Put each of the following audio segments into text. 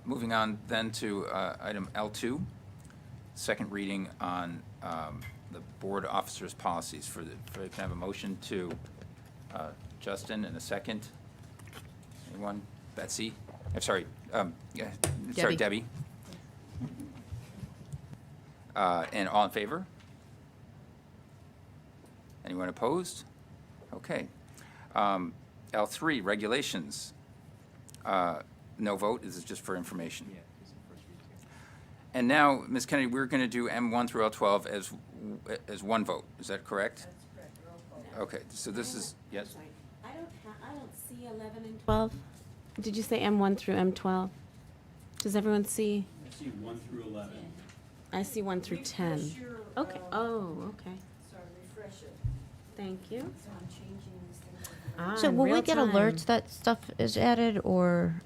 Moving on then to item L2, second reading on the board officers' policies. Can I have a motion to Justin and a second? Anyone? Betsy? I'm sorry. Yeah. Sorry, Debbie. And all in favor? Anyone opposed? Okay. L3, regulations. No vote. This is just for information. Yeah, this is the first read too. And now, Ms. Kennedy, we're going to do M1 through L12 as one vote. Is that correct? That's correct, roll call. Okay, so this is, yes? I don't see 11 and 12. Did you say M1 through M12? Does everyone see? I see 1 through 11. I see 1 through 10. Refresh your, Okay, oh, okay. Sorry, refresh it. Thank you. So I'm changing these things. Ah, So in will we real get time. alerts that stuff is added, or?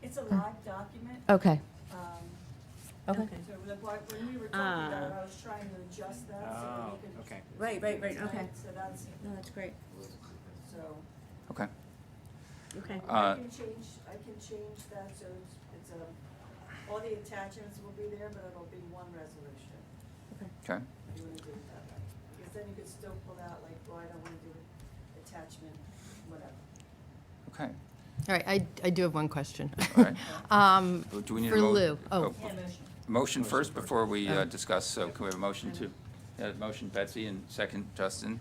It's a live document. Okay. Okay. So when we were talking Ah. about it, I was trying to adjust that so Oh, that you could. okay. Right, okay. So that's, No, that's great. so, Okay. Okay. I can change that, so it's all the attachments will be there, but it'll be one resolution. Okay. If you wanna do it that way. Because then you could still pull out like, well, I don't wanna do attachment, whatever. Okay. All right, I do have one question. All right. Um, Do we need a For mo- Lou. Oh, Motion first before we discuss, so can we have a motion to, motion Betsy and second Justin?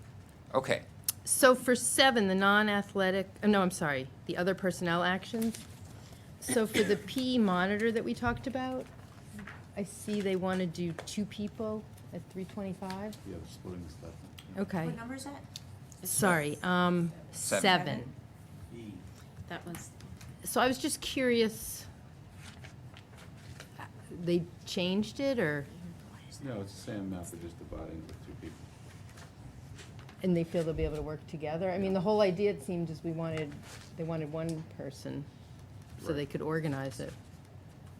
Okay. so for 7, the non-athletic, no, I'm sorry, the other personnel actions. So for the PE monitor that we talked about, I see they want to do 2 people at 325. Yeah, splitting stuff. Okay, What number is that? sorry, 7. E. That was, So I was just curious, they changed it, or, No, it's the same amount, they're just dividing it with 2 people. and they feel they'll be able to work together? I mean, the whole idea, it seemed, is they wanted one person, so they Right. could organize it.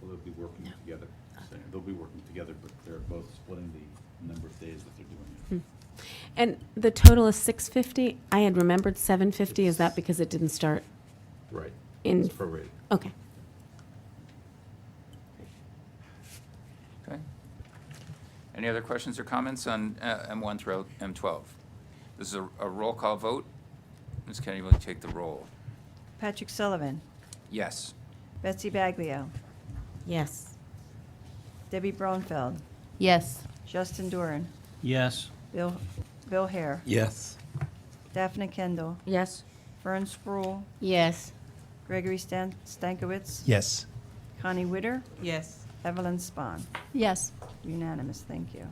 Well, they'll be working together. So they'll be working together, but they're both splitting the number of days that they're doing it. and the total is 650? I had remembered 750. Is that because it didn't start? Right. In- It's prorated. Okay. Okay. Any other questions or comments on M1 through M12? This is a roll call vote. Ms. Kennedy, will you take the roll? Patrick Sullivan, Yes. Betsy Baglio, Yes. Debbie Bronfeld, Yes. Justin Duran, Yes. Bill Hare, Yes. Daphne Kendall, Yes. Fern Sproul, Yes. Gregory Stankowitz, Yes. Connie Witter, Yes. Evelyn Spahn. Yes. Unanimous, thank you.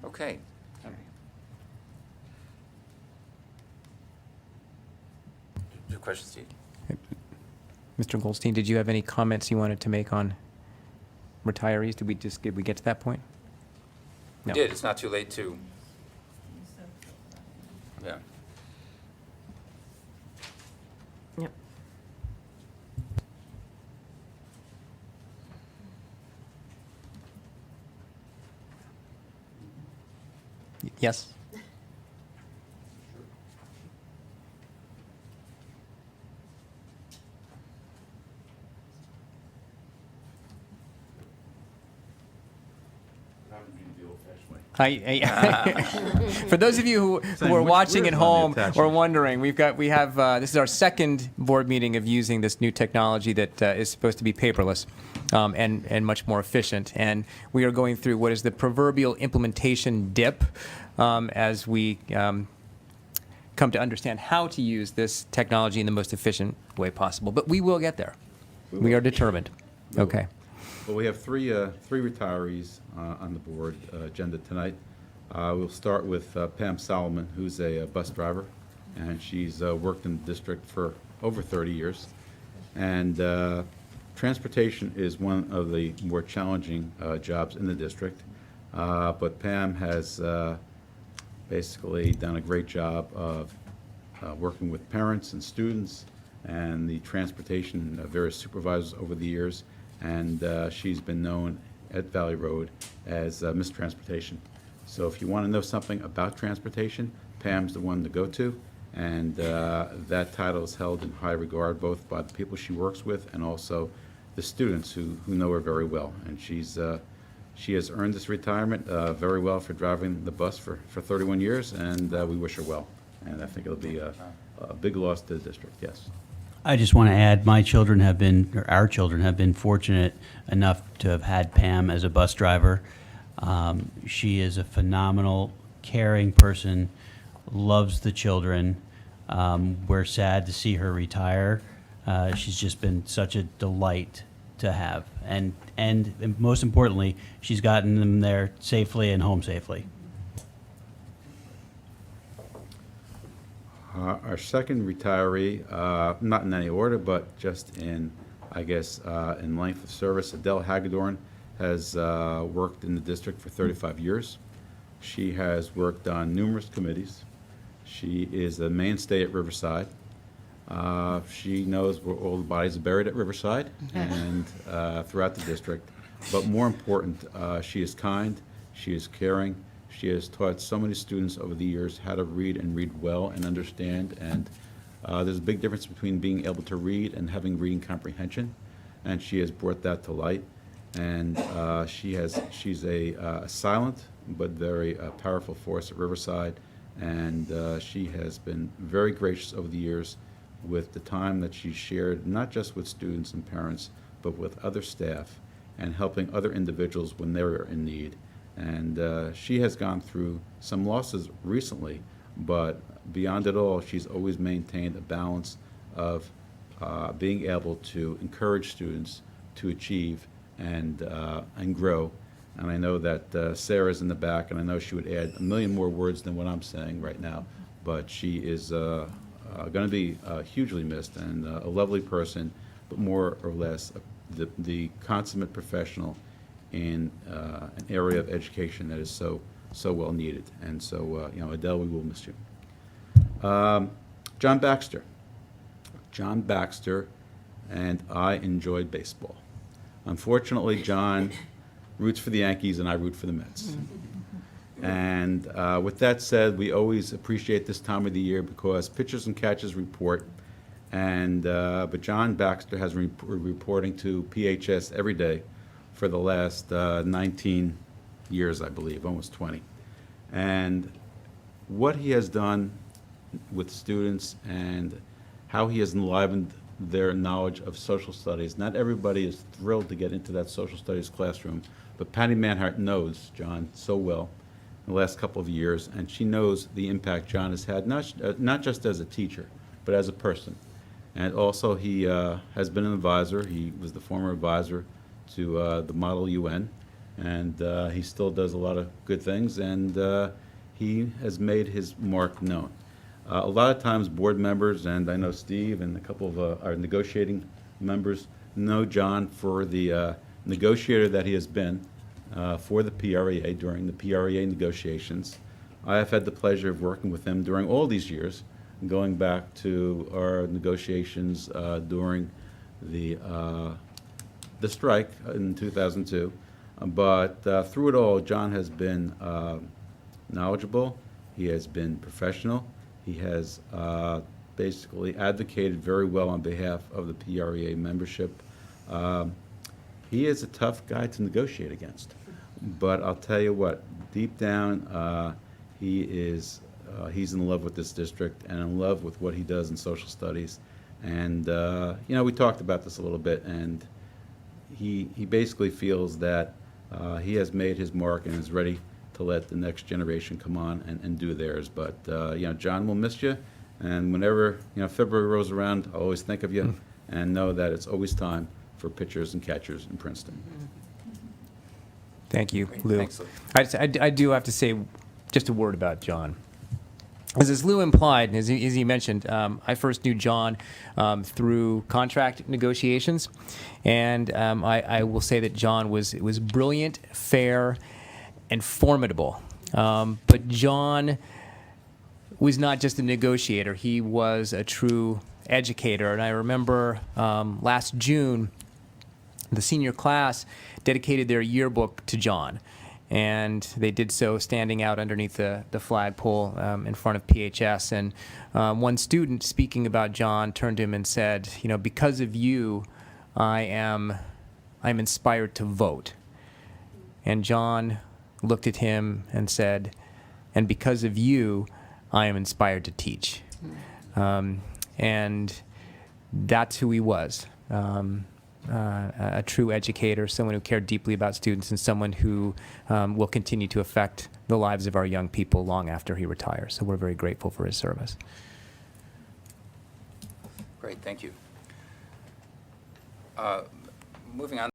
Okay. Your question, Steve? Mr. Goldstein, did you have any comments you wanted to make on retirees? Did we get to that point? We No. did. It's not too late to, yeah. Yep. Yes? For those of you who Saying are which- watching at where's on the home or attachment? wondering, we have this is our second board meeting of using this new technology that is supposed to be paperless and much more efficient. And we are going through what is the proverbial implementation dip as we come to understand how to use this technology in the most efficient way possible. But we will get there. We are determined. Okay. Well, we have three retirees on the board agenda tonight. We'll start with Pam Solomon, who's a bus driver, and she's worked in the district for over 30 years. And transportation is one of the more challenging jobs in the district, but Pam has basically done a great job of working with parents and students and the transportation various supervisors over the years. And she's been known at Valley Road as Miss Transportation. So if you want to know something about transportation, Pam's the one to go to. And that title is held in high regard both by the people she works with and also the students who know her very well. And she has earned this retirement very well for driving the bus for 31 years, and we wish her well. And I think it'll be a big loss to the district, yes. I just want to add, our children have been fortunate enough to have had Pam as a bus driver. She is a phenomenal, caring person, loves the children. We're sad to see her retire. She's just been such a delight to have. And most importantly, she's gotten them there safely and home safely. Our second retiree, not in any order, but just in, I guess, in length of service, Adele Hagedorn has worked in the district for 35 years. She has worked on numerous committees. She is a mainstay at Riverside. She knows where all the bodies are buried at Riverside and throughout the district. But more important, she is kind, she is caring. She has taught so many students over the years how to read and read well and understand. And there's a big difference between being able to read and having reading comprehension. And she has brought that to light. And she's a silent but very powerful force at Riverside. And she has been very gracious over the years with the time that she's shared, not just with students and parents, but with other staff and helping other individuals when they're in need. And she has gone through some losses recently, but beyond it all, she's always maintained a balance of being able to encourage students to achieve and grow. And I know that Sarah's in the back, and I know she would add a million more words than what I'm saying right now, but she is going to be hugely missed and a lovely person, but more or less the consummate professional in an area of education that is so well needed. And so, Adele, we will miss you. John Baxter. John Baxter and I enjoyed baseball. Unfortunately, John roots for the Yankees and I root for the Mets. And with that said, we always appreciate this time of the year because pitchers and catchers report. And but John Baxter has been reporting to PHS every day for the last 19 years, I believe, almost 20. And what he has done with students and how he has enlivened their knowledge of social studies. Not everybody is thrilled to get into that social studies classroom, but Patty Manhart knows John so well in the last couple of years, and she knows the impact John has had, not just as a teacher, but as a person. And also he has been an advisor. He was the former advisor to the Model UN, and he still does a lot of good things, and he has made his mark known. A lot of times board members, and I know Steve and a couple of our negotiating members know John for the negotiator that he has been for the PREA during the PREA negotiations. I have had the pleasure of working with him during all these years, going back to our negotiations during the strike in 2002. But through it all, John has been knowledgeable. He has been professional. He has basically advocated very well on behalf of the PREA membership. He is a tough guy to negotiate against. But I'll tell you what, deep down, he's in love with this district and in love with what he does in social studies. And, we talked about this a little bit, and he basically feels that he has made his mark and is ready to let the next generation come on and do theirs. But, John will miss you. And whenever, February rolls around, I'll always think of you and know that it's always time for pitchers and catchers in Princeton. Thank you, Great. Lou. Thanks, Lou. I do have to say just a word about John. As Lou implied, and as he mentioned, I first knew John through contract negotiations, and I will say that John was brilliant, fair, and formidable. But John was not just a negotiator; he was a true educator. And I remember last June, the senior class dedicated their yearbook to John. and they did so standing out underneath the flagpole in front of PHS. And one student speaking about John turned to him and said, you know, because of you, I'm inspired to vote. And John looked at him and said, and because of you, I am inspired to teach. And that's who he was. A true educator, someone who cared deeply about students, and someone who will continue to affect the lives of our young people long after he retires. So we're very grateful for his service. Great, thank you. Moving on.